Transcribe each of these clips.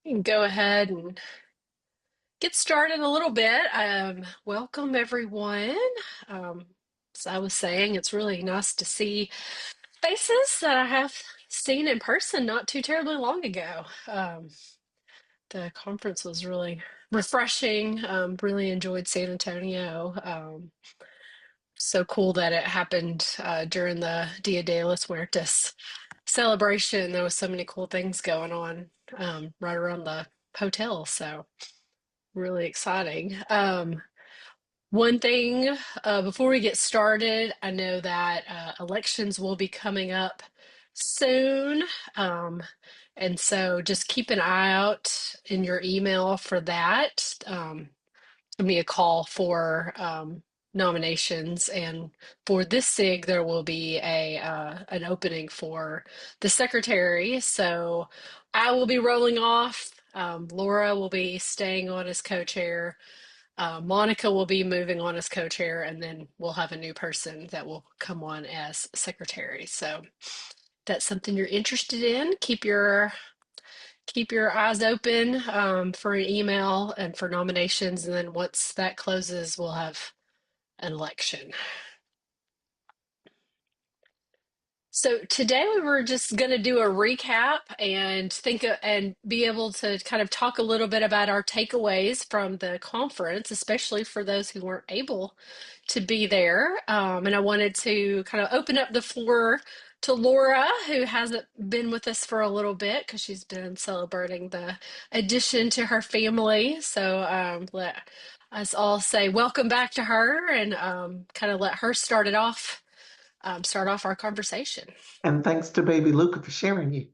We can go ahead and get started a little bit. Welcome, everyone. Um, as I was saying, it's really nice to see faces that I have seen in person not too terribly long ago. The conference was really refreshing. Really enjoyed San Antonio. So cool that it happened during the Dia de los Muertos celebration. There was so many cool things going on right around the hotel. So really exciting. One thing before we get started, I know that elections will be coming up soon. Um, and so just keep an eye out in your email for that. Give me a call for nominations. And for this SIG, there will be an opening for the secretary. So I will be rolling off. Laura will be staying on as co-chair. Monica will be moving on as co-chair, and then we'll have a new person that will come on as secretary. So if that's something you're interested in, keep your eyes open for an email and for nominations. And then once that closes, we'll have an election. So today we were just going to do a recap and and be able to kind of talk a little bit about our takeaways from the conference, especially for those who weren't able to be there. And I wanted to kind of open up the floor to Laura, who hasn't been with us for a little bit because she's been celebrating the addition to her family. So let us all say welcome back to her and kind of let her start off our conversation. And thanks to baby Luca for sharing you.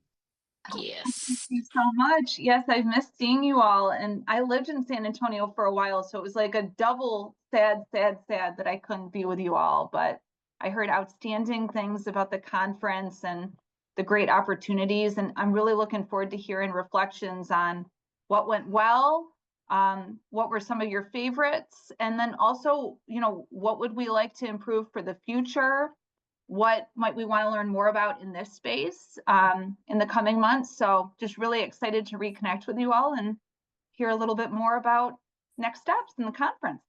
Thank Yes. you so much. Yes, I've missed seeing you all. And I lived in San Antonio for a while, so it was like a double sad that I couldn't be with you all. But I heard outstanding things about the conference and the great opportunities. And I'm really looking forward to hearing reflections on what went well, what were some of your favorites, and then also, what would we like to improve for the future? What might we want to learn more about in this space in the coming months? So just really excited to reconnect with you all and hear a little bit more about next steps in the conference.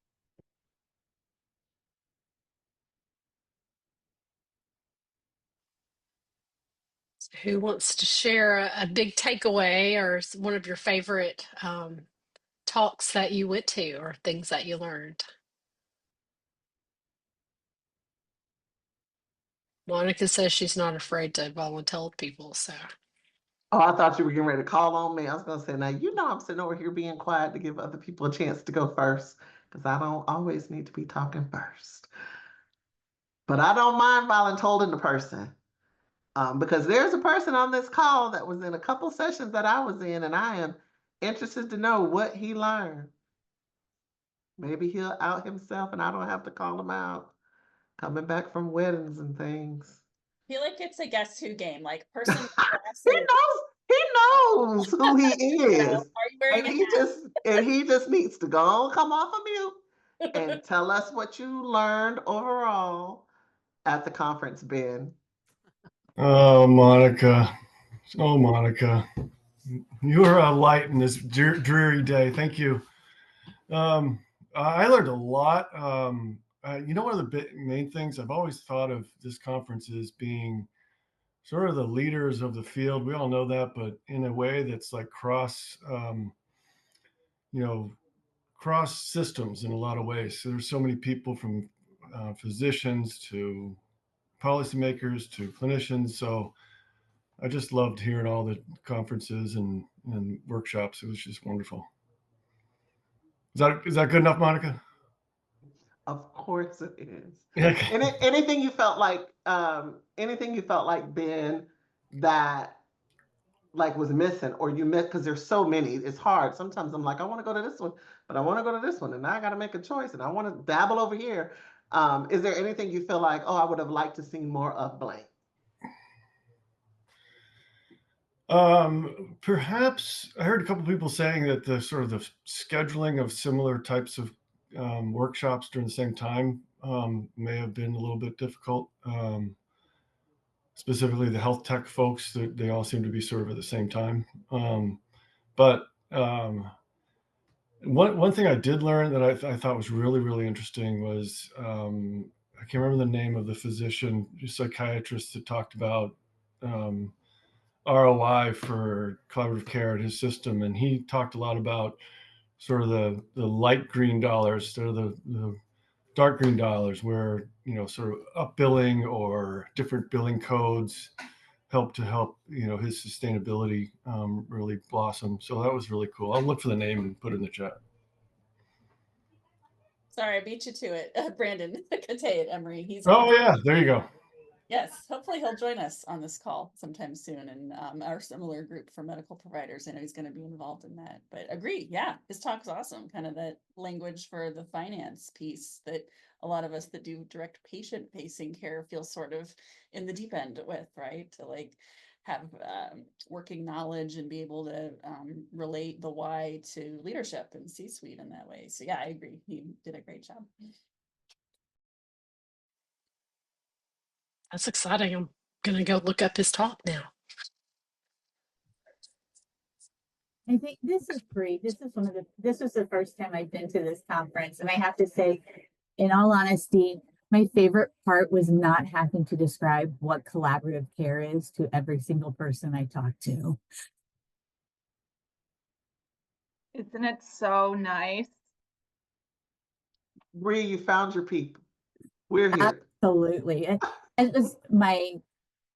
Who wants to share a big takeaway or one of your favorite talks that you went to or things that you learned? Monica says she's not afraid to volunteer people, so. Oh, I thought you were getting ready to call on me. I was going to say, now, I'm sitting over here being quiet to give other people a chance to go first because I don't always need to be talking first. But I don't mind volunteering the person because there's a person on this call that was in a couple sessions that I was in, and I am interested to know what he learned. Maybe he'll out himself and I don't have to call him out. Coming back from weddings and things. I feel like it's a guess who game, like person He knows who he is. are you wearing And he just needs to go come off of mute and tell us what you learned overall at the conference, Ben. Oh, Monica. Oh, Monica. You are a light in this dreary day. Thank you. I learned a lot. One of the main things I've always thought of this conference is being sort of the leaders of the field. We all know that, but in a way that's like cross systems in a lot of ways. So there's so many people from physicians to policymakers to clinicians. So I just loved hearing all the conferences and workshops. It was just wonderful. Is that good enough, Monica? Of course it is. Okay. And anything you felt like, Ben, that like was missing or you missed because there's so many. It's hard. Sometimes I'm like, I want to go to this one, but I want to go to this one, and now I got to make a choice, and I want to dabble over here. Is there anything you feel like, oh, I would have liked to see more of blank? Perhaps I heard a couple of people saying that the sort of the scheduling of similar types of workshops during the same time may have been a little bit difficult. Specifically, the health tech folks, they all seem to be sort of at the same time. But one thing I did learn that I thought was really, really interesting was I can't remember the name of the physician, psychiatrist that talked about ROI for collaborative care at his system. And he talked a lot about sort of the light green dollars instead of the dark green dollars, where, sort of up billing or different billing codes help, his sustainability really blossom. So that was really cool. I'll look for the name and put it in the chat. Sorry, I beat you to it. Brandon Kate Emery. He's yeah, there you go. Yes, hopefully he'll join us on this call sometime soon, and our similar group for medical providers. I know he's going to be involved in that. But agree, yeah, his talk's awesome. Kind of that language for the finance piece that a lot of us that do direct patient-facing care feel sort of in the deep end with, right? To like have working knowledge and be able to relate the why to leadership and C-suite in that way. So yeah, I agree. He did a great job. That's exciting. I'm gonna go look up his talk now. I think this is great. This was the first time I've been to this conference. And I have to say, in all honesty, my favorite part was not having to describe what collaborative care is to every single person I talked to. Isn't it so nice? Bree, you found your people. We're here. Absolutely. And it was my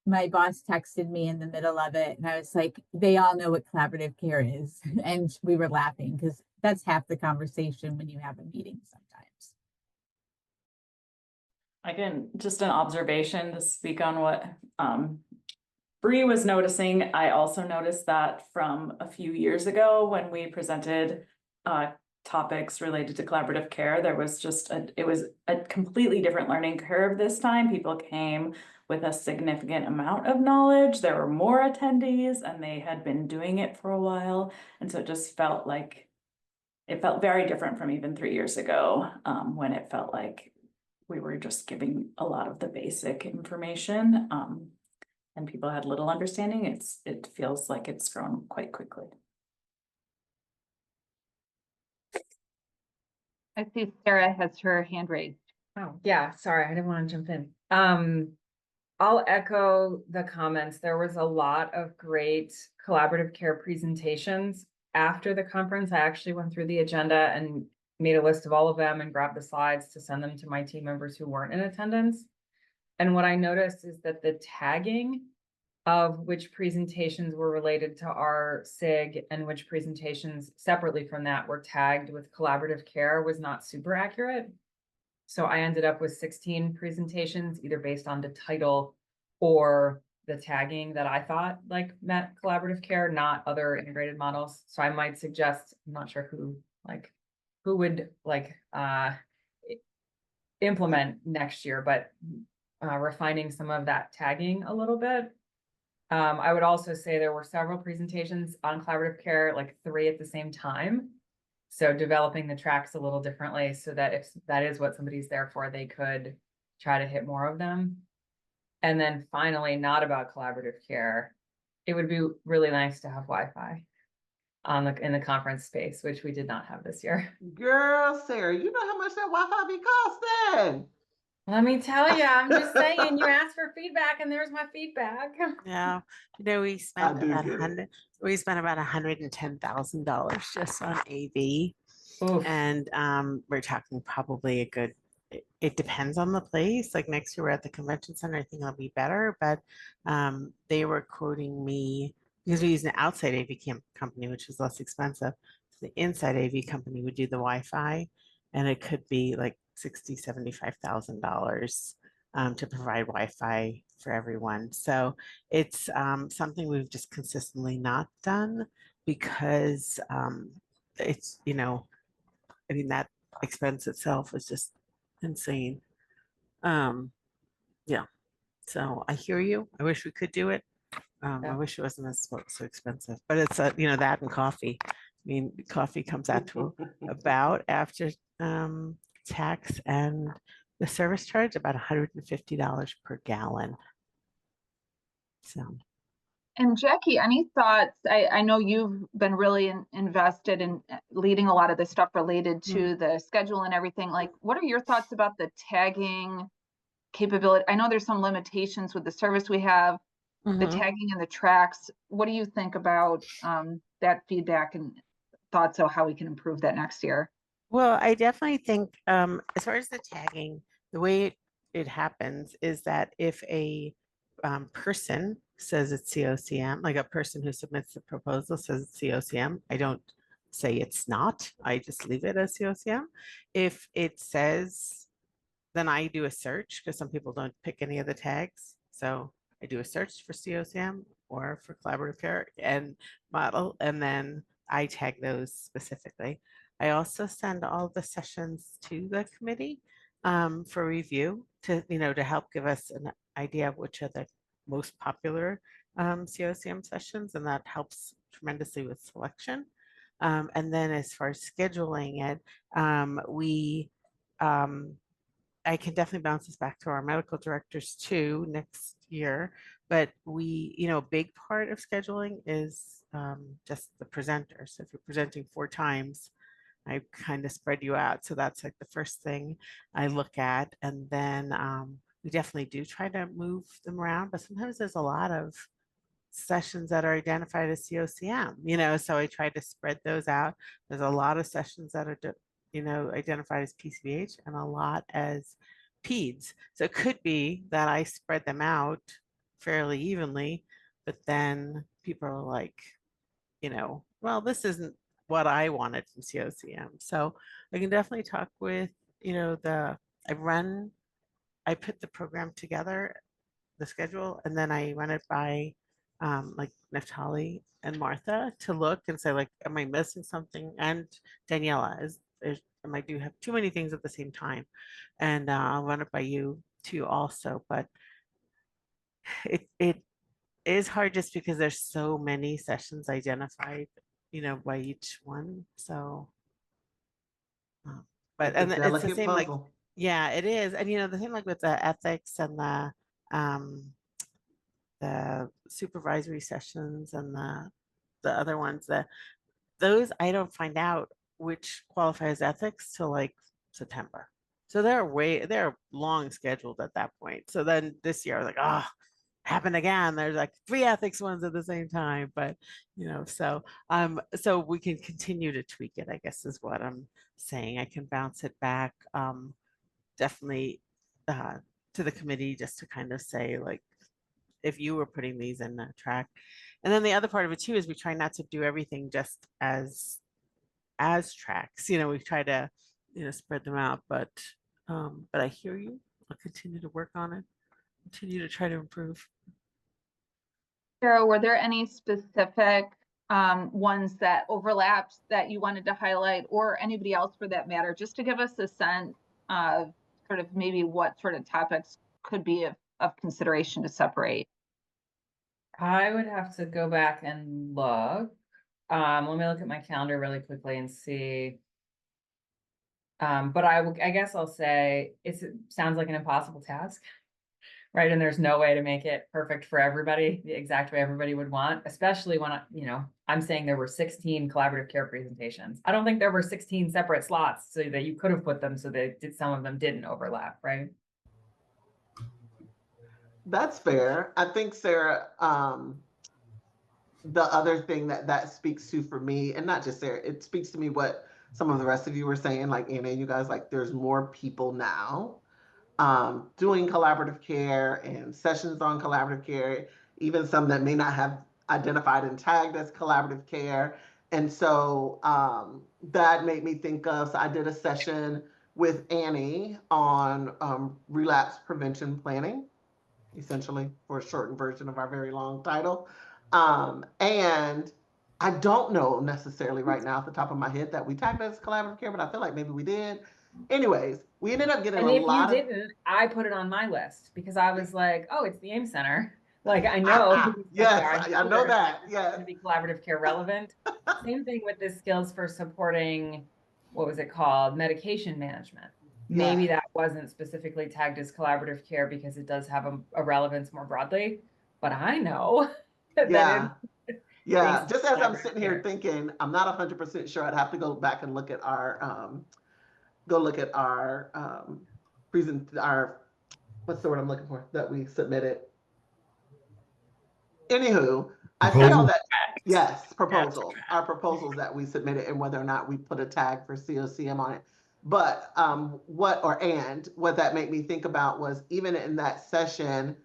boss texted me in the middle of it, and I was like, they all know what collaborative care is. And we were laughing because that's half the conversation when you have a meeting sometimes. I can just an observation to speak on what Bree was noticing. I also noticed that from a few years ago when we presented topics related to collaborative care, there was just it was a completely different learning curve this time. People came with a significant amount of knowledge. There were more attendees and they had been doing it for a while. And so it just felt like, it felt very different from even 3 years ago, when it felt like we were just giving a lot of the basic information, and people had little understanding. It feels like it's grown quite quickly. I see Sarah has her hand raised. Oh, yeah, sorry, I didn't want to jump in. I'll echo the comments. There was a lot of great collaborative care presentations after the conference. I actually went through the agenda and made a list of all of them and grabbed the slides to send them to my team members who weren't in attendance. And what I noticed is that the tagging of which presentations were related to our SIG and which presentations separately from that were tagged with collaborative care was not super accurate. So I ended up with 16 presentations, either based on the title or the tagging that I thought like met collaborative care, not other integrated models. So I might suggest, I'm not sure who would implement next year, but refining some of that tagging a little bit. I would also say there were several presentations on collaborative care, like 3 at the same time. So developing the tracks a little differently so that if that is what somebody's there for, they could try to hit more of them. And then finally, not about collaborative care, it would be really nice to have Wi-Fi in the conference space, which we did not have this year. Girl, Sarah, you know how much that Wi-Fi be costing? Let me tell you, I'm just saying, you asked for feedback and there's my feedback. Yeah, we spent about $110,000 just on AV. Oof. And we're talking probably a good, it depends on the place. Like next year we're at the convention center, I think it'll be better, but they were quoting me, because we use an outside AV company, which is less expensive. So the inside AV company would do the Wi-Fi, and it could be like $60,000, $75,000 to provide Wi-Fi for everyone. So it's something we've just consistently not done because it's, I mean, that expense itself is just insane. Yeah. So I hear you. I wish we could do it. I wish it wasn't so expensive, but it's that and coffee. I mean, coffee comes out to about after tax and the service charge about $150 per gallon. So. And Jackie, any thoughts? I know you've been really invested in leading a lot of the stuff related to the schedule and everything. Like, what are your thoughts about the tagging capability? I know there's some limitations with the service we have, the tagging and the tracks. What do you think about that feedback and thoughts of how we can improve that next year? Well, I definitely think as far as the tagging, the way it happens is that if a person says it's COCM, like a person who submits the proposal says it's COCM, I don't say it's not. I just leave it as COCM. If it says, then I do a search because some people don't pick any of the tags. So I do a search for COCM or for collaborative care and model, and then I tag those specifically. I also send all the sessions to the committee for review to, to help give us an idea of which are the most popular COCM sessions, and that helps tremendously with selection. And then as far as scheduling it, I can definitely bounce this back to our medical directors too next year. But a big part of scheduling is just the presenter. So if you're presenting 4 times, I kind of spread you out. So that's like the first thing I look at. And then we definitely do try to move them around, but sometimes there's a lot of sessions that are identified as COCM, so I try to spread those out. There's a lot of sessions that are, identified as PCBH and a lot as PEDS. So it could be that I spread them out fairly evenly, but then people are like, well, this isn't what I wanted from COCM. So I can definitely talk with, I put the program together, the schedule, and then I run it by like Naftali and Martha to look and say, like, am I missing something? And Daniela, am I do have too many things at the same time? And I'll run it by you too also. But it is hard just because there's so many sessions identified, by each one. So, but It's a and it's the delicate same, like, puzzle. yeah, it is. And the thing like with the ethics and the supervisory sessions and the other ones, that those I don't find out which qualifies ethics till like September. So they're long scheduled at that point. So then this year I was like, oh, happened again. There's like 3 ethics ones at the same time. But so we can continue to tweak it, I guess is what I'm saying. I can bounce it back definitely to the committee just to kind of say, like, if you were putting these in a track. And then the other part of it too is we try not to do everything just as tracks. We try to spread them out. But I hear you. I'll continue to work on it. Continue to try to improve. Sarah, were there any specific ones that overlapped that you wanted to highlight, or anybody else for that matter, just to give us a sense of sort of maybe what sort of topics could be of consideration to separate? I would have to go back and look. Let me look at my calendar really quickly and see. But I guess I'll say it sounds like an impossible task, right? And there's no way to make it perfect for everybody, the exact way everybody would want, especially when I'm saying there were 16 collaborative care presentations. I don't think there were 16 separate slots so that you could have put them so that some of them didn't overlap, right? That's fair. I think, Sarah, the other thing that speaks to for me, and not just Sarah, it speaks to me what some of the rest of you were saying, like Anna and you guys, like there's more people now doing collaborative care and sessions on collaborative care, even some that may not have identified and tagged as collaborative care. And so that made me think of, so I did a session with Annie on relapse prevention planning, essentially, for a shortened version of our very long title. And I don't know necessarily right now off the top of my head that we tagged as collaborative care, but I feel like maybe we did. Anyways, we ended up getting And a if you lot of. didn't, I put it on my list because I was like, oh, it's the AIM Center. Like, I know. Yes, I know that. It's Yes. going to be collaborative care relevant. Same thing with the skills for supporting, what was it called? Medication management. Maybe Yes. that wasn't specifically tagged as collaborative care because it does have a relevance more broadly. But I know Yeah. Yeah, Thanks, just as I'm collaborative sitting here care. thinking, I'm not 100% sure. I'd have to go back and look at our our what's the word I'm looking for that we submitted. Anywho, I say all Proposal. that. Yes, our Abstract. proposals that we submitted and whether or not we put a tag for COCM on it. But what that made me think about was even in that session,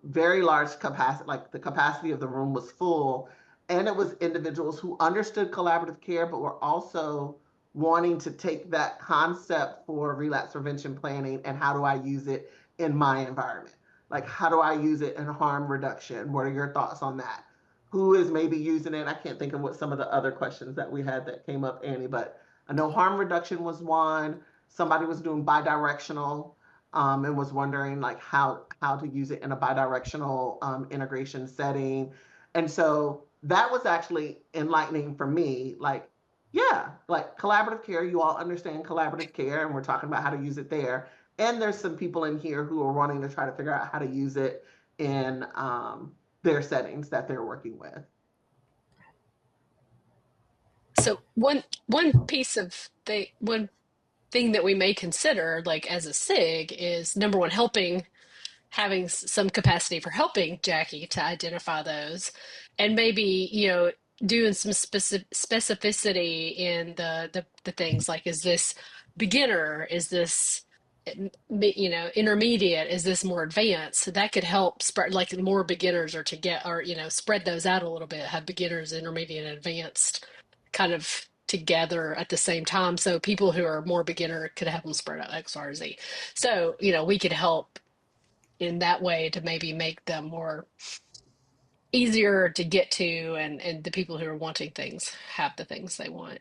very large capacity, like the capacity of the room was full, and it was individuals who understood collaborative care, but were also wanting to take that concept for relapse prevention planning and how do I use it in my environment? Like, how do I use it in harm reduction? What are your thoughts on that? Who is maybe using it? I can't think of what some of the other questions that we had that came up, Annie, but I know harm reduction was one. Somebody was doing bidirectional and was wondering like how to use it in a bidirectional integration setting. And so that was actually enlightening for me. Like, yeah, like collaborative care, you all understand collaborative care, and we're talking about how to use it there. And there's some people in here who are wanting to try to figure out how to use it in their settings that they're working with. So one thing that we may consider, like as a SIG, is number one, having some capacity for helping Jackie to identify those, and maybe doing some specificity in the things like, is this beginner, is this intermediate, is this more advanced? So that could help spread, like the more beginners are to get, or spread those out a little bit, have beginners, intermediate, and advanced kind of together at the same time, so people who are more beginner could have them spread out X, Y, or Z. So we could help in that way to maybe make them more easier to get to, and the people who are wanting things have the things they want.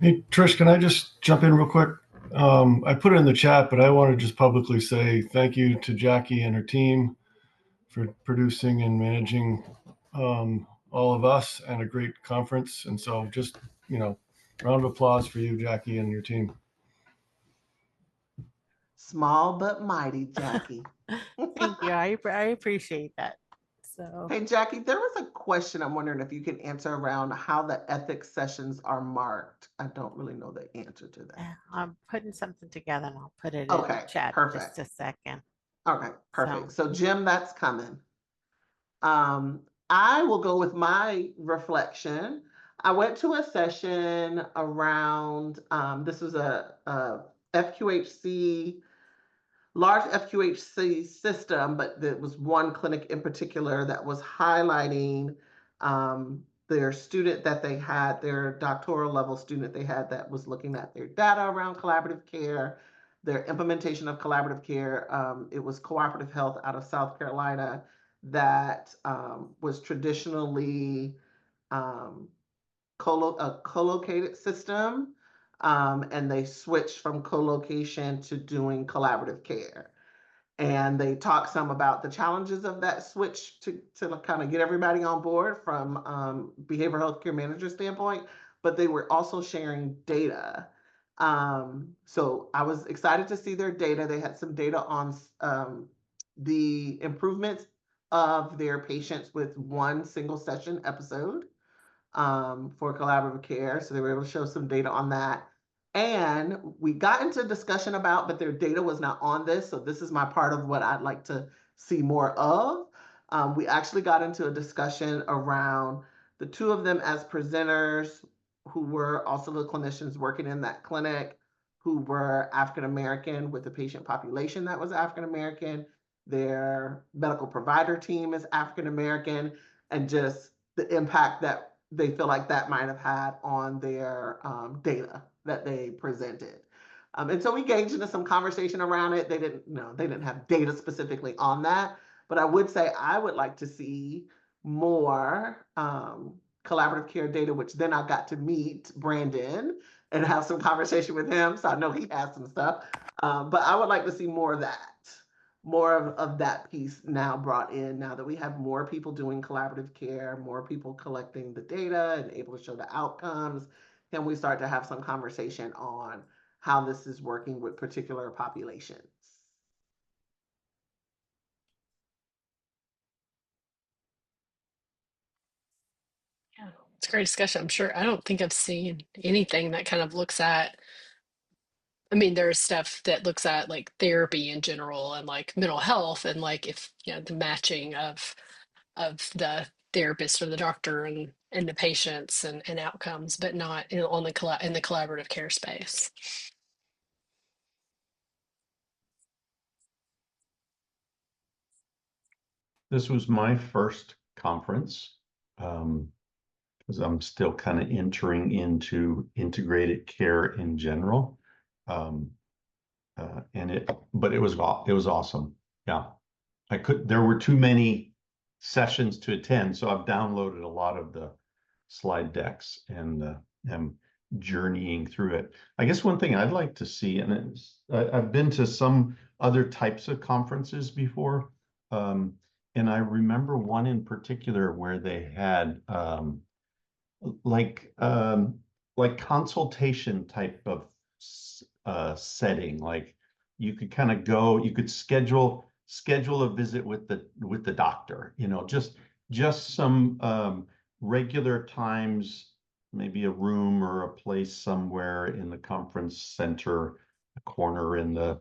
Hey, Trish, can I just jump in real quick? I put it in the chat, but I want to just publicly say thank you to Jackie and her team for producing and managing all of us and a great conference. And so just, round of applause for you, Jackie, and your team. Small but mighty, Jackie. Thank you. I appreciate that. So Hey, Jackie, there was a question I'm wondering if you can answer around how the ethics sessions are marked. I don't really know the answer to that. I'm putting something together and I'll put it in Okay, the chat in just perfect. a second. Okay, perfect. So So, Jim, that's coming. I will go with my reflection. I went to a session around, this was a FQHC, large FQHC system, but there was one clinic in particular that was highlighting their student that they had, their doctoral level student they had that was looking at their data around collaborative care, their implementation of collaborative care. It was Cooperative Health out of South Carolina that was traditionally a co-located system, and they switched from co-location to doing collaborative care. And they talked some about the challenges of that switch to kind of get everybody on board from behavioral health care manager standpoint, but they were also sharing data. So I was excited to see their data. They had some data on the improvements of their patients with one single session episode for collaborative care. So they were able to show some data on that. And we got into discussion about, but their data was not on this. So this is my part of what I'd like to see more of. We actually got into a discussion around the two of them as presenters who were also the clinicians working in that clinic, who were African American with a patient population that was African American. Their medical provider team is African American, and just the impact that they feel like that might have had on their data that they presented. And so we engaged into some conversation around it. They didn't have data specifically on that, but I would say I would like to see more collaborative care data, which then I got to meet Brandon and have some conversation with him. So I know he has some stuff, but I would like to see more of that. More of that piece now brought in, now that we have more people doing collaborative care, more people collecting the data and able to show the outcomes. Can we start to have some conversation on how this is working with particular populations? it's a great discussion. I'm sure I don't think I've seen anything that kind of looks at, I mean, there's stuff that looks at like therapy in general and like mental health and like if you know the matching of the therapist or the doctor and the patients and outcomes, but not on the in the collaborative care space. This was my first conference because I'm still kind of entering into integrated care in general. But it was awesome. Yeah, there were too many sessions to attend, so I've downloaded a lot of the slide decks and am journeying through it. I guess one thing I'd like to see, and I've been to some other types of conferences before, and I remember one in particular where they had like consultation type of setting. Like you could kind of go, you could schedule a visit with the doctor, you know, just some regular times, maybe a room or a place somewhere in the conference center, a corner in the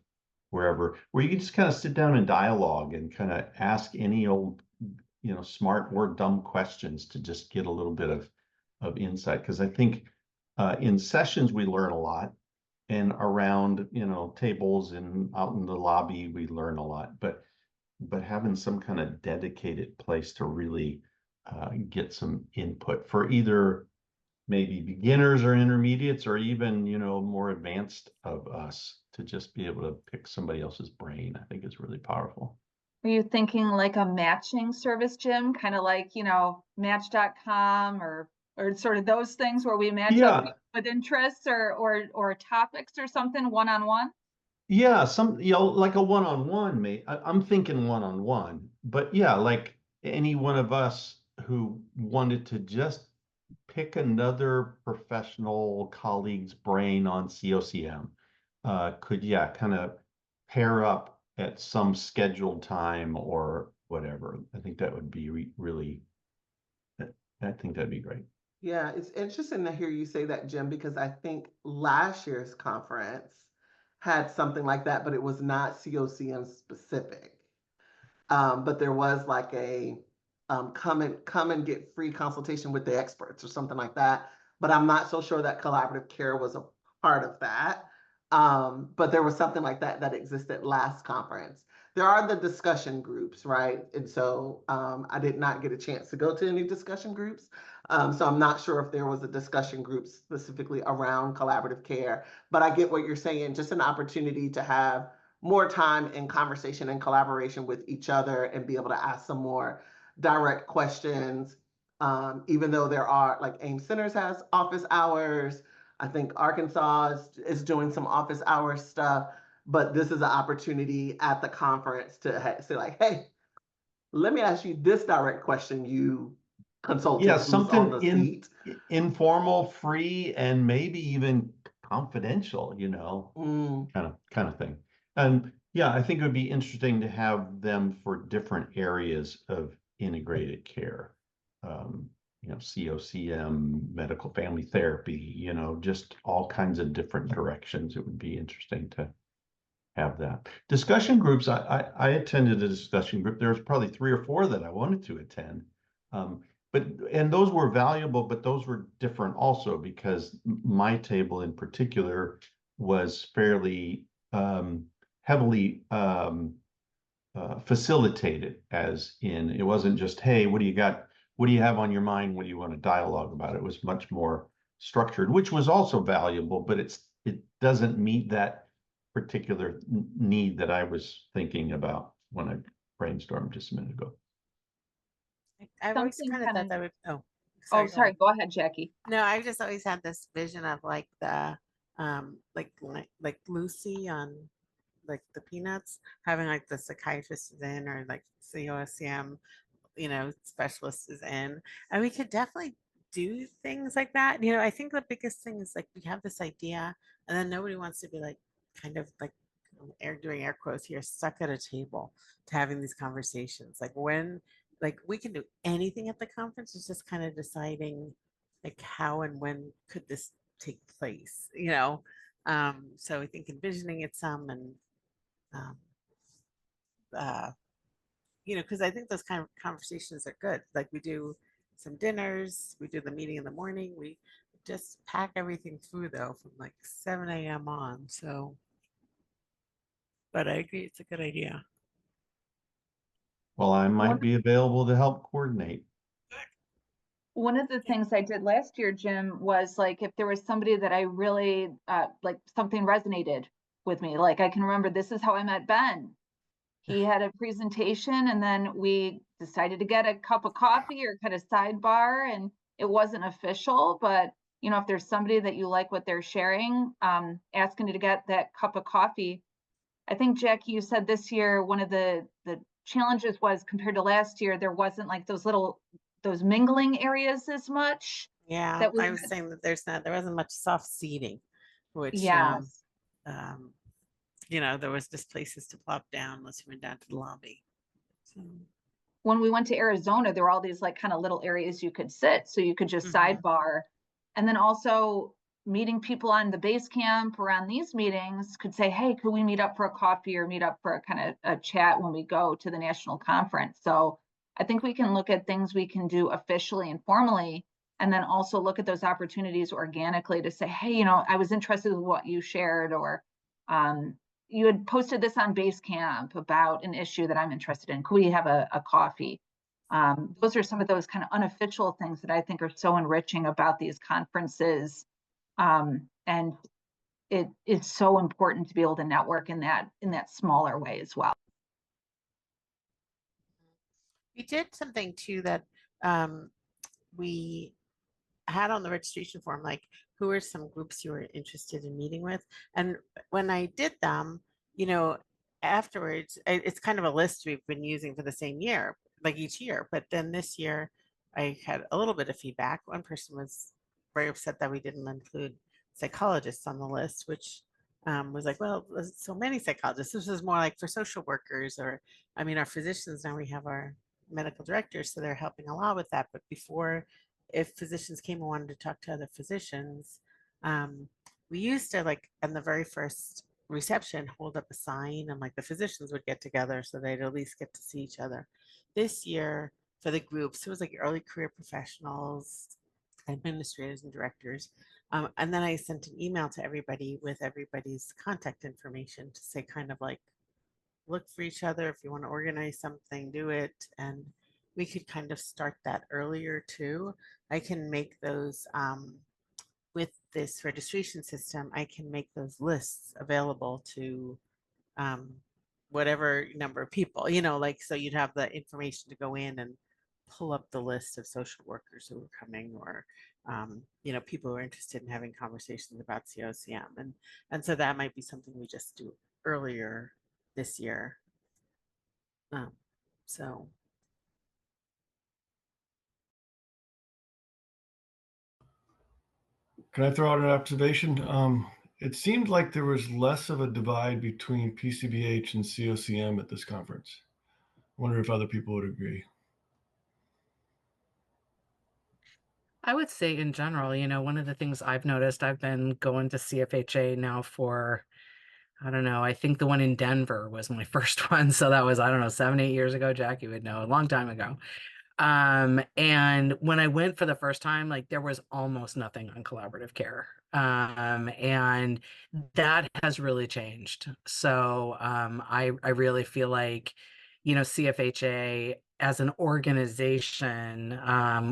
wherever, where you can just kind of sit down and dialogue and kind of ask any old, you know, smart or dumb questions to just get a little bit of insight. Because I think in sessions we learn a lot, and around, you know, tables and out in the lobby we learn a lot. But having some kind of dedicated place to really get some input for either maybe beginners or intermediates or even, you know, more advanced of us, to just be able to pick somebody else's brain, I think is really powerful. Are you thinking like a matching service, Jim? Kind of like, you know, Match.com or sort of those things where we match up Yeah, with interests or topics or something one-on-one? yeah, you know, like a one-on-one, mate. I'm thinking one-on-one, but yeah, like any one of us who wanted to just pick another professional colleague's brain on CoCM, could, yeah, kind of pair up at some scheduled time or whatever. I think that would be really, I think that'd be great. Yeah, it's interesting to hear you say that, Jim, because I think last year's conference had something like that, but it was not CoCM specific. But there was like a come and get free consultation with the experts or something like that. But I'm not so sure that collaborative care was a part of that. But there was something like that that existed last conference. There are the discussion groups, right? And so I did not get a chance to go to any discussion groups. So I'm not sure if there was a discussion group specifically around collaborative care, but I get what you're saying, just an opportunity to have more time in conversation and collaboration with each other and be able to ask some more direct questions. Even though there are, like Ames Centers has office hours, I think Arkansas is doing some office hour stuff, but this is an opportunity at the conference to say like, hey, let me ask you this direct question, you Yeah, consultant who's on something the seat. informal, free, and maybe even confidential, you know, kind of thing. And yeah, I think it would be interesting to have them for different areas of integrated care. You know, CoCM, medical family therapy, you know, just all kinds of different directions. It would be interesting to have that. Discussion groups, I attended a discussion group. There was probably 3 or 4 that I wanted to attend. And those were valuable, but those were different also because my table in particular was fairly heavily facilitated, as in it wasn't just, hey, what do you got? What do you have on your mind? What do you want to dialogue about? It was much more structured, which was also valuable, but it doesn't meet that particular need that I was thinking about when I brainstormed just a minute ago. I've always Something kind of kind thought of, that would, oh, oh, sorry, go sorry, ahead. go ahead, Jackie. No, I've just always had this vision of like the like Lucy on like the Peanuts, having like the psychiatrist is in, or like COSM, you know, specialist is in, and we could definitely do things like that. You know, I think the biggest thing is like we have this idea, and then nobody wants to be like kind of like doing air quotes here, stuck at a table to having these conversations. Like when, like we can do anything at the conference. It's just kind of deciding like how and when could this take place, so I think envisioning it some and um, uh, because I think those kind of conversations are good. Like we do some dinners, we do the meeting in the morning, we just pack everything through though from like 7 a.m. on. So, but I agree, it's a good idea. Well, I might be available to help coordinate. One of the things I did last year, Jim, was like if there was somebody that I really like something resonated with me, like I can remember this is how I met Ben. He had a presentation and then we decided to get a cup of coffee or kind of sidebar, and it wasn't official, but if there's somebody that you like what they're sharing, asking you to get that cup of coffee. I think, Jackie, you said this year one of the challenges was compared to last year, there wasn't like those mingling areas as much. Yeah, That was I was saying that there wasn't much soft seating, which yes. um, there was just places to plop down unless you went down to the lobby. So, When we went to Arizona, there were all these like kind of little areas you could sit, so you could just sidebar. And then also meeting people on the base camp or on these meetings could say, hey, could we meet up for a coffee or meet up for a kind of a chat when we go to the national conference? So I think we can look at things we can do officially and formally, and then also look at those opportunities organically to say, hey, I was interested in what you shared, or you had posted this on Basecamp about an issue that I'm interested in. Could we have a coffee? Those are some of those kind of unofficial things that I think are so enriching about these conferences. And it's so important to be able to network in that smaller way as well. we did something too that we had on the registration form, like who are some groups you were interested in meeting with. And when I did them, afterwards, it's kind of a list we've been using for the same year, like each year. But then this year, I had a little bit of feedback. One person was very upset that we didn't include psychologists on the list, which was like, well, there's so many psychologists. This is more like for social workers, or I mean, our physicians, now we have our medical directors, so they're helping a lot with that. But before, if physicians came and wanted to talk to other physicians, we used to, like, in the very first reception, hold up a sign, and like the physicians would get together so they'd at least get to see each other. This year, for the groups, it was like early career professionals, administrators, and directors. And then I sent an email to everybody with everybody's contact information to say, kind of like, look for each other. If you want to organize something, do it. And we could kind of start that earlier too. I can make those with this registration system, I can make those lists available to whatever number of people, like, so you'd have the information to go in and pull up the list of social workers who are coming, or people who are interested in having conversations about CoCM, and so that might be something we just do earlier this year. So Can I throw out an observation? It seemed like there was less of a divide between PCBH and CoCM at this conference. I wonder if other people would agree. I would say in general, one of the things I've noticed, I've been going to CFHA now for, I don't know, I think the one in Denver was my first one. So that was, I don't know, 7, 8 years ago. Jackie would know, a long time ago. And when I went for the first time, like there was almost nothing on collaborative care. And that has really changed. So I really feel like, CFHA as an organization,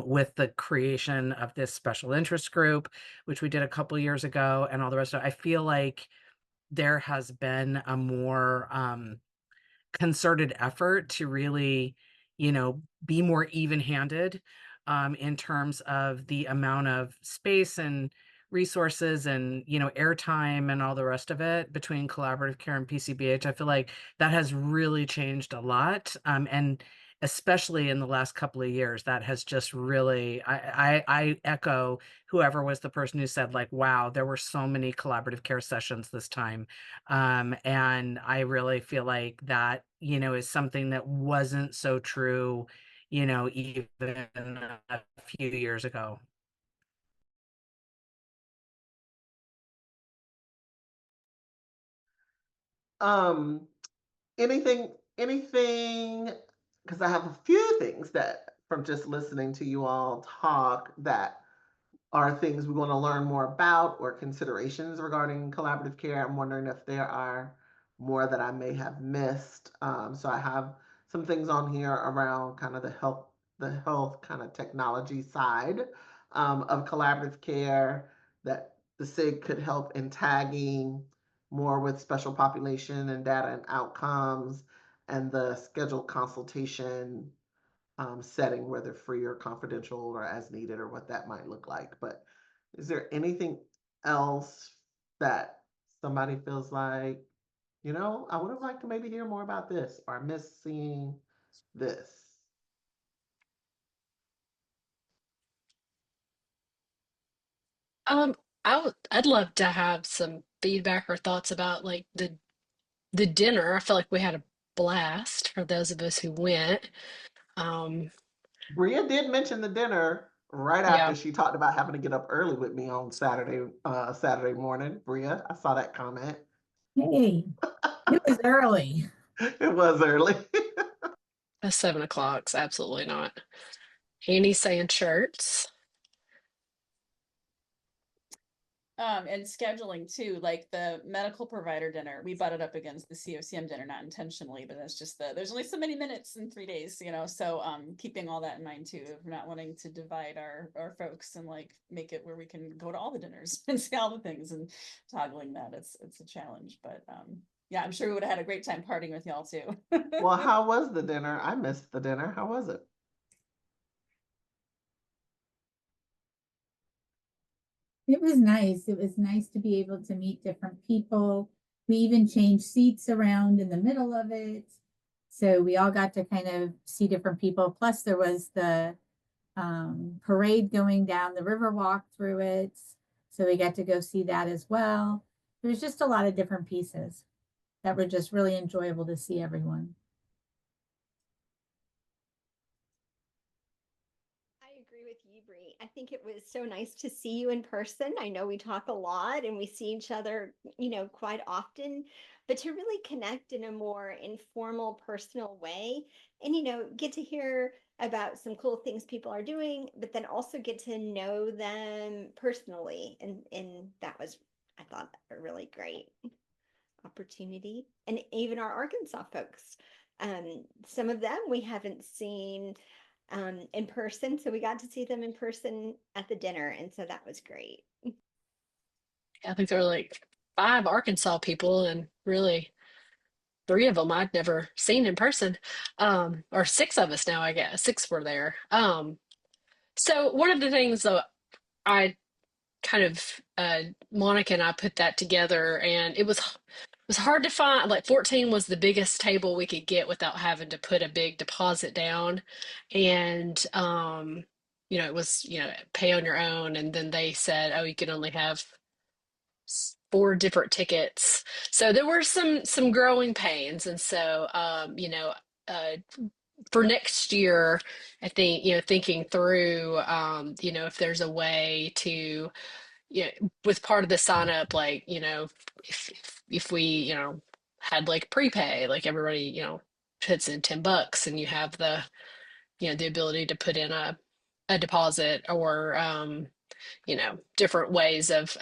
with the creation of this special interest group, which we did a couple years ago, and all the rest of it, I feel like there has been a more concerted effort to really, be more even-handed in terms of the amount of space and resources and, airtime and all the rest of it between collaborative care and PCBH. I feel like that has really changed a lot. And especially in the last couple of years, that has just really, I echo whoever was the person who said, like, wow, there were so many collaborative care sessions this time. And I really feel like that, is something that wasn't so true, even a few years ago. Anything, because I have a few things that from just listening to you all talk that are things we want to learn more about or considerations regarding collaborative care. I'm wondering if there are more that I may have missed. So I have some things on here around kind of the health kind of technology side of collaborative care that the SIG could help in tagging more with special population and data and outcomes, and the scheduled consultation setting, whether free or confidential or as needed or what that might look like. But is there anything else that somebody feels like, I would have liked to maybe hear more about this or I miss seeing this? Um, I'd love to have some feedback or thoughts about like the dinner. I feel like we had a blast for those of us who went. Um, Bria did mention the dinner right after yeah. she talked about having to get up early with me on Saturday morning. Bria, I saw that comment. Hey, it was early. It was early. At 7 o'clock, absolutely not. Annie saying shirts. And scheduling too, like the medical provider dinner, we butted up against the CoCM dinner, not intentionally, but that's just there's only so many minutes in 3 days, so keeping all that in mind too, of not wanting to divide our folks and like make it where we can go to all the dinners and see all the things, and toggling that, it's a challenge, but yeah, I'm sure we would have had a great time partying with y'all too. Well, how was the dinner? I missed the dinner. How was it? It was nice. It was nice to be able to meet different people. We even changed seats around in the middle of it. So we all got to kind of see different people. Plus, there was the parade going down the river walk through it. So we got to go see that as well. There was just a lot of different pieces that were just really enjoyable to see everyone. I agree with you, Bree. I think it was so nice to see you in person. I know we talk a lot and we see each other, quite often, but to really connect in a more informal, personal way and, get to hear about some cool things people are doing, but then also get to know them personally. And that was, I thought, a really great opportunity. And even our Arkansas folks, some of them we haven't seen in person. So we got to see them in person at the dinner. And so that was great. I think there were like 5 Arkansas people, and really 3 of them I'd never seen in person. Or 6 of us now, I guess. 6 were there. So one of the things that I kind of Monica and I put that together, and it was hard to find. Like 14 was the biggest table we could get without having to put a big deposit down, and it was pay on your own, and then they said, oh, you can only have 4 different tickets. So there were some growing pains, and so uh, for next year, I think thinking through if there's a way to with part of the sign up, like if we had like prepay, like everybody puts in $10 and you have the ability to put in a deposit, or different ways of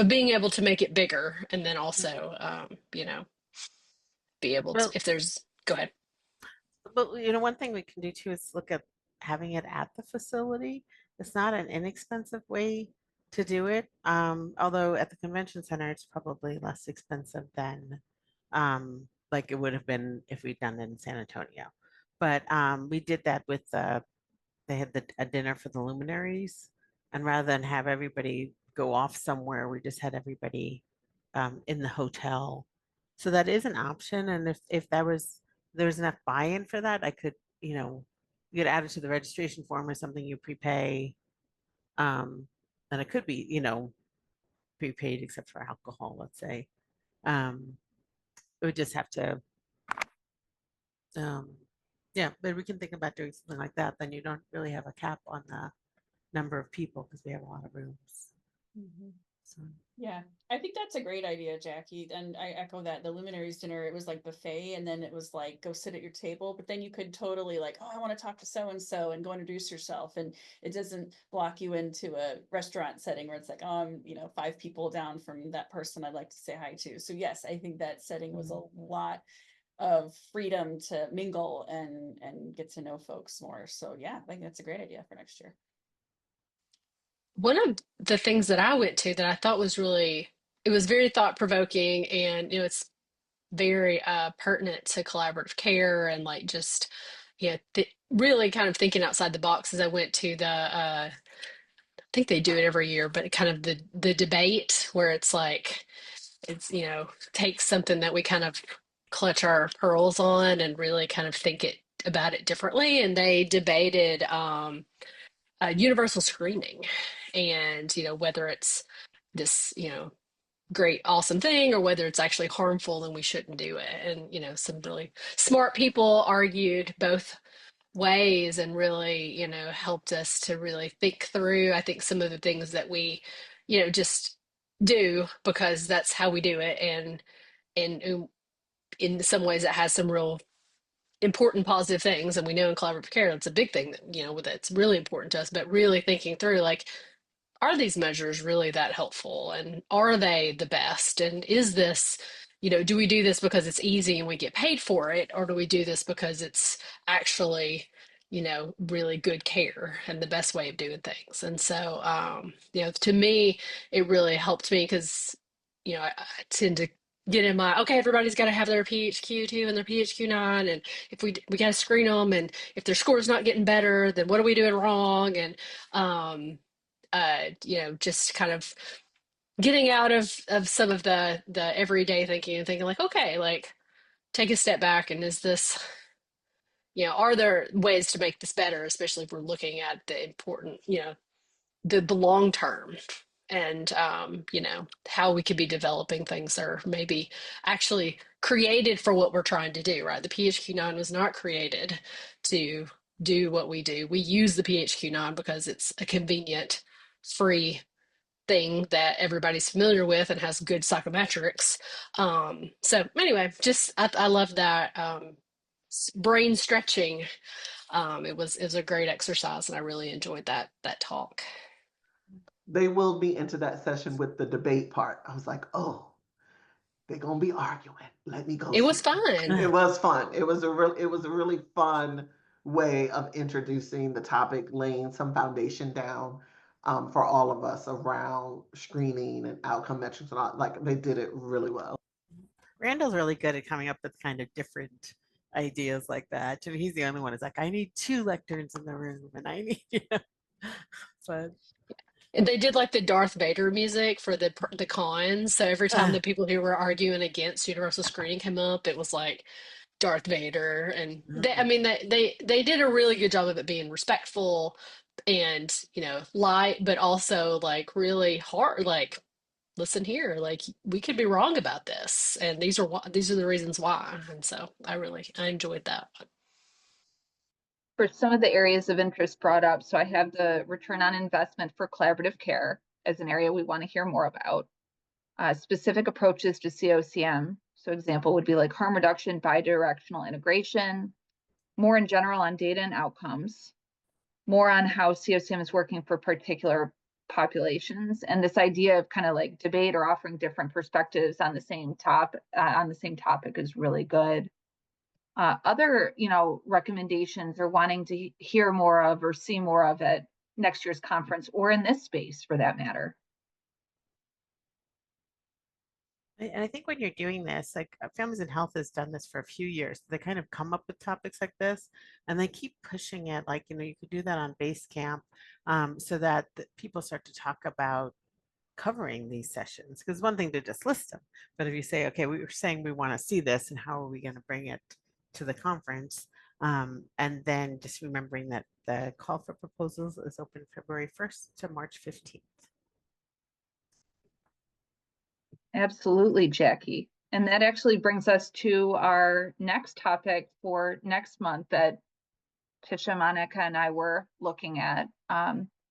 being able to make it bigger, and then also be able to, Well, if there's, go ahead. but one thing we can do too is look at having it at the facility. It's not an inexpensive way to do it. Although at the convention center, it's probably less expensive than like it would have been if we'd done it in San Antonio. But we did that with they had a dinner for the luminaries, and rather than have everybody go off somewhere, we just had everybody in the hotel. So that is an option, and if there was enough buy-in for that, I could you could add it to the registration form or something. You prepay, and it could be prepaid except for alcohol, let's say. We would just have to um, yeah, but we can think about doing something like that. Then you don't really have a cap on the number of people because we have a lot of rooms. Mhm. So Yeah, I think that's a great idea, Jackie. And I echo that. The luminaries dinner, it was like buffet, and then it was like go sit at your table, but then you could totally like, oh, I want to talk to so and so and go introduce yourself. And it doesn't block you into a restaurant setting where it's like, oh, I'm, 5 people down from that person I'd like to say hi to. So yes, I think that setting was a lot of freedom to mingle and get to know folks more. So yeah, I think that's a great idea for next year. One of the things that I went to that I thought was it was very thought provoking, and it's very pertinent to collaborative care and like just really kind of thinking outside the box. As I went to I think they do it every year, but kind of the debate where it's like takes something that we kind of clutch our pearls on and really kind of think about it differently. And they debated universal screening, and whether it's this great awesome thing or whether it's actually harmful and we shouldn't do it. And some really smart people argued both ways and really helped us to really think through, I think, some of the things that we just do because that's how we do it. And in some ways it has some real important positive things, and we know in collaborative care that's a big thing that that's really important to us. But really thinking through, like, are these measures really that helpful, and are they the best, and is this do we do this because it's easy and we get paid for it, or do we do this because it's actually really good care and the best way of doing things? And so to me it really helped me because I tend to get in my, okay, everybody's got to have their PHQ-2 and their PHQ-9, and if we got to screen them, and if their score's not getting better, then what are we doing wrong? And just kind of getting out of some of the everyday thinking and thinking like, okay, like take a step back, and is this, are there ways to make this better, especially if we're looking at the important, the long term, and how we could be developing things that are maybe actually created for what we're trying to do, right? The PHQ-9 was not created to do what we do. We use the PHQ-9 because it's a convenient, free thing that everybody's familiar with and has good psychometrics. So anyway, just I love that brain stretching. It was a great exercise, and I really enjoyed that talk. They will be into that session with the debate part. I was like, oh, they're gonna be arguing. Let me go It was see. fun. It was fun. It was a really fun way of introducing the topic, laying some foundation down for all of us around screening and outcome metrics and all. Like, they did it really well. Randall's really good at coming up with kind of different ideas like that. I mean, he's the only one who's like, I need 2 lecterns in the room, and I need, but. And they did like the Darth Vader music for the cons. So every time the people who were arguing against universal screening came up, it was like Darth Vader. And I mean, they did a really good job of it being respectful and light, but also like really hard. Like, listen here, like we could be wrong about this, and these are the reasons why. And so I enjoyed that. For some of the areas of interest brought up, so I have the return on investment for collaborative care as an area we want to hear more about. Specific approaches to CoCM. So example would be like harm reduction, bidirectional integration, more in general on data and outcomes, more on how CoCM is working for particular populations, and this idea of kind of like debate or offering different perspectives on the same topic is really good. Other, recommendations or wanting to hear more of or see more of at next year's conference or in this space for that matter. And I think when you're doing this, like Families in Health has done this for a few years. They kind of come up with topics like this and they keep pushing it. Like, you could do that on Basecamp so that people start to talk about covering these sessions. Because one thing to just list them, but if you say, okay, we were saying we want to see this, and how are we going to bring it to the conference? And then just remembering that the call for proposals is open February 1st to March 15th. Absolutely, Jackie. And that actually brings us to our next topic for next month that Tisha, Monica, and I were looking at.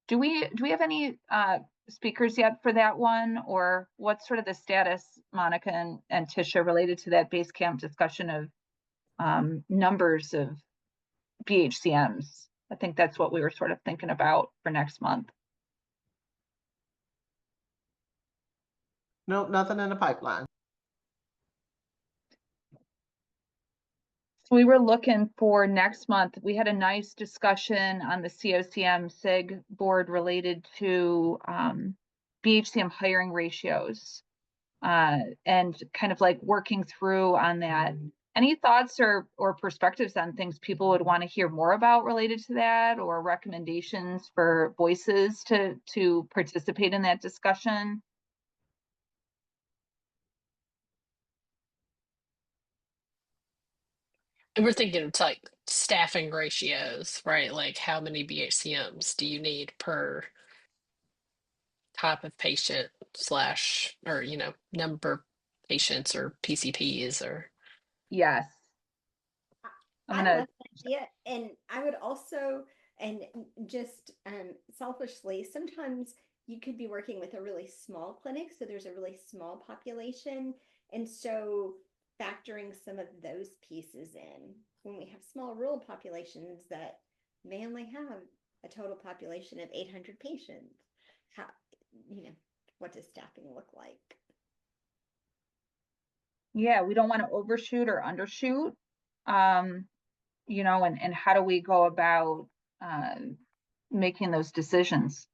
Do we have any speakers yet for that one, or what's sort of the status, Monica and Tisha, related to that base camp discussion of numbers of BHCMs? I think that's what we were sort of thinking about for next month. Nope, nothing in the pipeline. So we were looking for next month. We had a nice discussion on the CoCM SIG board related to BHCM hiring ratios and kind of like working through on that. Any thoughts or perspectives on things people would want to hear more about related to that, or recommendations for voices to participate in that discussion? And we're thinking it's like staffing ratios, right? Like how many BHCMs do you need per type of patient slash, or, number of patients or PCPs or. Yes. I love that idea. And I would also, and just selfishly, sometimes you could be working with a really small clinic, so there's a really small population. And so factoring some of those pieces in when we have small rural populations that may only have a total population of 800 patients, how, what does staffing look like? Yeah, we don't want to overshoot or undershoot. And how do we go about making those decisions?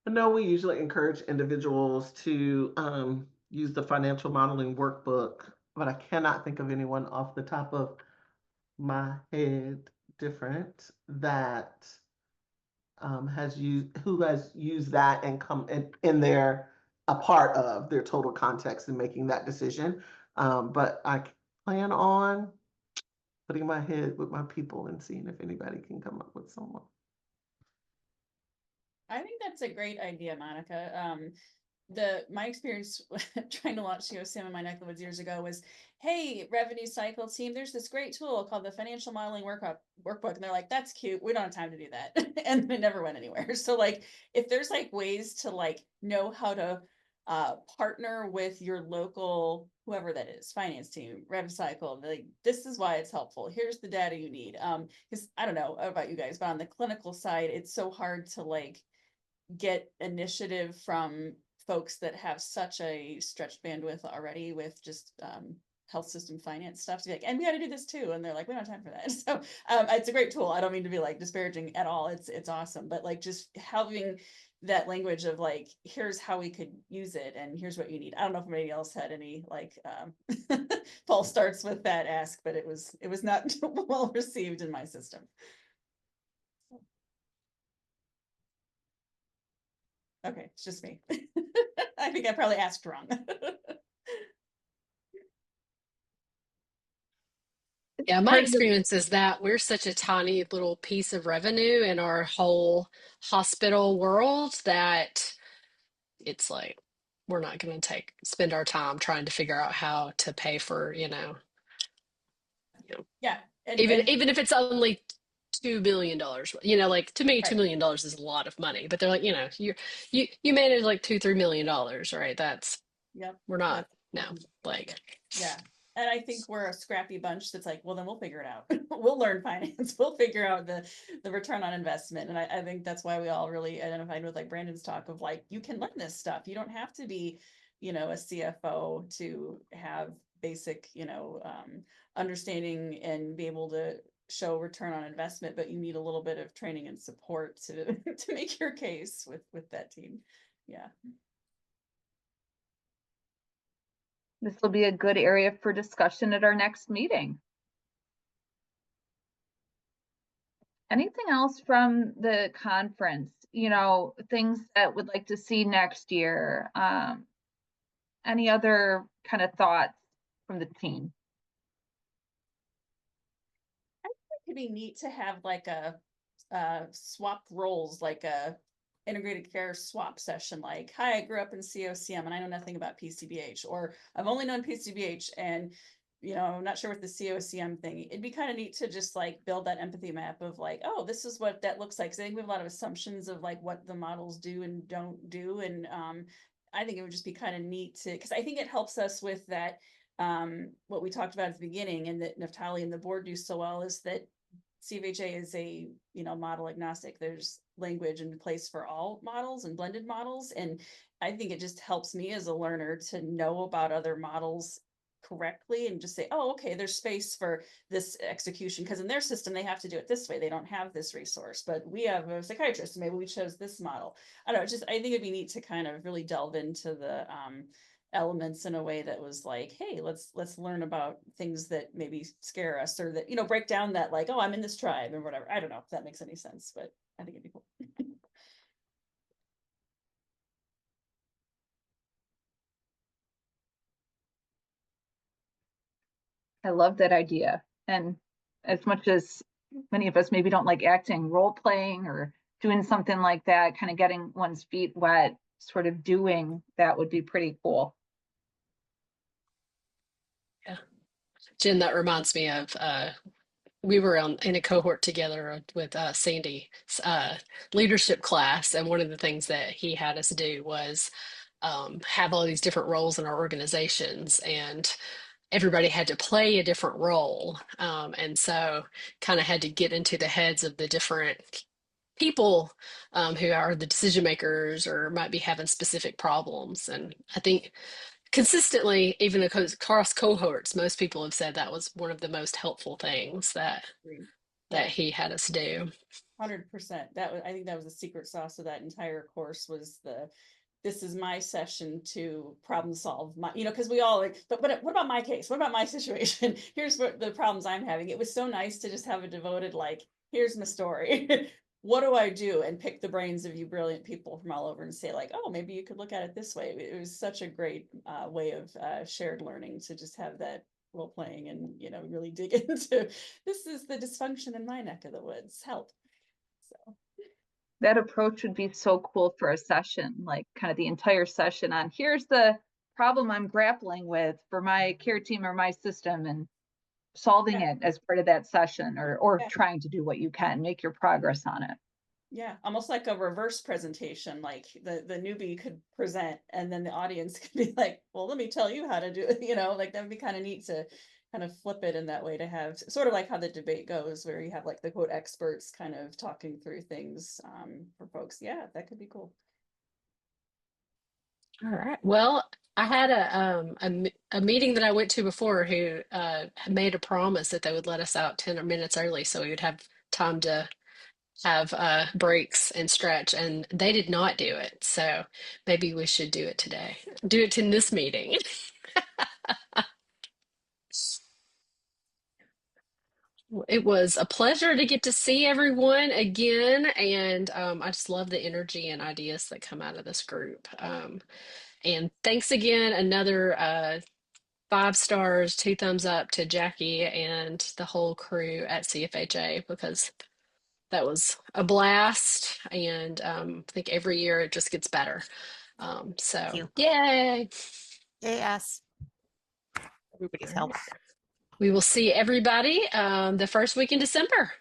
I know we usually encourage individuals to use the financial modeling workbook, but I cannot think of anyone off the top of my head different that has used that and come in there a part of their total context in making that decision. But I plan on putting my head with my people and seeing if anybody can come up with someone. I think that's a great idea, Monica. My experience trying to launch CoCM in my neck of the woods years ago was, hey, revenue cycle team, there's this great tool called the financial modeling workbook. And they're like, that's cute. We don't have time to do that. And it never went anywhere. So like, if there's like ways to like know how to partner with your local, whoever that is, finance team, rev cycle, like, this is why it's helpful. Here's the data you need. Because I don't know about you guys, but on the clinical side, it's so hard to like get initiative from folks that have such a stretched bandwidth already with just health system finance stuff to be like, and we got to do this too. And they're like, we don't have time for that. So it's a great tool. I don't mean to be like disparaging at all. It's awesome. But like just having that language of like, here's how we could use it and here's what you need. I don't know if anybody else had any like Paul starts with that ask, but it was not well received in my system. Okay, it's just me. I think I probably asked wrong. Yeah, my experience is that we're such a tiny little piece of revenue in our whole hospital world that it's like we're not going to spend our time trying to figure out how to pay for, Yeah. Even if it's only $2 billion, like to me, $2 million is a lot of money, but they're like, you manage like $2-3 million, right? We're not, no, like. Yeah. And I think we're a scrappy bunch that's like, well, then we'll figure it out. We'll learn finance. We'll figure out the return on investment. And I think that's why we all really identified with like Brandon's talk of like, you can learn this stuff. You don't have to be, a CFO to have basic, understanding and be able to show return on investment, but you need a little bit of training and support to make your case with that team. Yeah. This will be a good area for discussion at our next meeting. Anything else from the conference? Things that would like to see next year. Any other kind of thoughts from the team? I think it could be neat to have like a swap roles, like a integrated care swap session, like, hi, I grew up in CoCM and I know nothing about PCBH, or I've only known PCBH and I'm not sure with the CoCM thing, it'd be kind of neat to just like build that empathy map of like, oh, this is what that looks like. Because I think we have a lot of assumptions of like what the models do and don't do. And I think it would just be kind of neat to, because I think it helps us with that, what we talked about at the beginning and that Naftali and the board do so well is that CFHA is a, model agnostic. There's language and place for all models and blended models. And I think it just helps me as a learner to know about other models correctly and just say, oh, okay, there's space for this execution. Because in their system, they have to do it this way. They don't have this resource, but we have a psychiatrist. Maybe we chose this model. I don't know, I think it'd be neat to kind of really delve into the elements in a way that was like, hey, let's learn about things that maybe scare us or that, break down that like, oh, I'm in this tribe or whatever. I don't know if that makes any sense, but I think it'd be cool. I love that idea. And as much as many of us maybe don't like acting, role playing or doing something like that, kind of getting one's feet wet, sort of doing that would be pretty cool. Yeah. Jen, that reminds me of we were in a cohort together with Sandy's leadership class, and one of the things that he had us do was have all these different roles in our organizations, and everybody had to play a different role, and so kind of had to get into the heads of the different people who are the decision makers or might be having specific problems. And I think consistently, even across cohorts, most people have said that was one of the most helpful things that he had us do. 100%. I think that was the secret sauce of that entire course was this is my session to problem solve my, because we all like, but what about my case? What about my situation? Here's what the problems I'm having. It was so nice to just have a devoted, like, here's my story. What do I do? And pick the brains of you brilliant people from all over and say like, oh, maybe you could look at it this way. It was such a great way of shared learning to just have that role playing and, really dig into this is the dysfunction in my neck of the woods. Help. So that approach would be so cool for a session, like kind of the entire session on here's the problem I'm grappling with for my care team or my system and solving it as part of that session or trying to do what you can, make your progress on it. Yeah, almost like a reverse presentation, like the newbie could present and then the audience could be like, well, let me tell you how to do it, like that would be kind of neat to kind of flip it in that way to have sort of like how the debate goes where you have like the quote experts kind of talking through things for folks. Yeah, that could be cool. All right. Well, I had a meeting that I went to before who made a promise that they would let us out 10 minutes early so we would have time to have breaks and stretch, and they did not do it. So maybe we should do it today. Do it in this meeting. It was a pleasure to get to see everyone again, and I just love the energy and ideas that come out of this group. And thanks again, another 5 stars, 2 thumbs up to Jackie and the whole crew at CFHA because that was a blast. And I think every year it just gets better. So yay! Yes. Everybody's help. We will see everybody the first week in December.